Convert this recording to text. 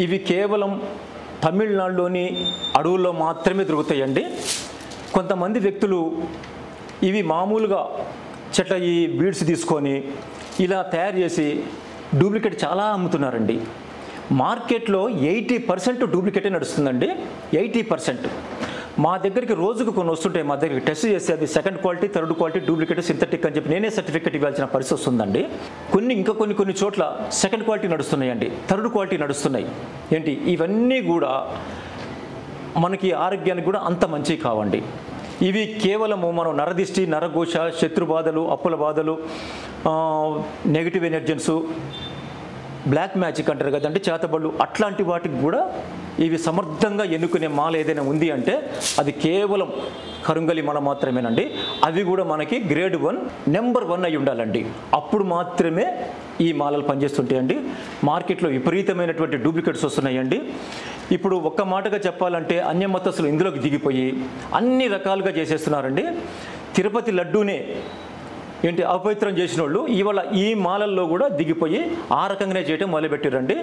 ఇవి కేవలం తమిళనాడులోని అడవుల్లో మాత్రమే దొరుకుతాయండి. కొంతమంది వ్యక్తులు ఇవి మామూలుగా చెట్ల ఈ బీడ్స్ తీసుకొని ఇలా తయారు చేసి డూప్లికేట్ చాలా అమ్ముతున్నారండి. మార్కెట్లో 80% డూప్లికేటే నడుస్తుందండి. 80%. మా దగ్గరికి రోజుకు కొన్ని వస్తుంటాయి. మా దగ్గరికి టెస్ట్ చేసి అది second quality, third quality, duplicate, synthetic అని చెప్పి నేనే సర్టిఫికేట్ ఇవ్వాల్సిన పరిస్థితి వస్తుందండి. కొన్ని చోట్ల సెకండ్ క్వాలిటీ నడుస్తున్నాయండి, థర్డ్ క్వాలిటీ నడుస్తున్నాయి. ఏంటి ఇవన్నీ కూడా మనకి ఆరోగ్యానికి కూడా అంత మంచివి కావండి. ఇవి కేవలము మనం నరదిష్టి, నరఘోష, శత్రు బాధలు, అప్పుల బాధలు, నెగిటివ్ ఎనర్జెన్సు, బ్లాక్ మ్యాజిక్ అంటారు కదండి, చేతబళ్ళు, అట్లాంటి వాటికి కూడా ఇవి సమర్థంగా ఎన్నుకునే మాల ఏదైనా ఉంది అంటే అది కేవలం కరుంగలి మాల మాత్రమేనండి. అవి కూడా మనకి గ్రేడ్ 1 నెంబర్ 1 అయి ఉండాలండి. అప్పుడు మాత్రమే ఈ మాలలు పనిచేస్తుంటాయండి. మార్కెట్లో విపరీతమైనటువంటి డూప్లికేట్స్ వస్తున్నాయండి. ఇప్పుడు ఒక్క మాటగా చెప్పాలంటే అన్యమతస్తులు ఇందులోకి దిగిపోయి అన్ని రకాలుగా చేసేస్తున్నారండి. తిరుపతి లడ్డూనే అపవిత్రం చేసిన వాళ్ళు ఇవాళ ఈ మాలల్లో కూడా దిగిపోయి ఆ రకంగానే చేయటం మొదలుపెట్టారండి.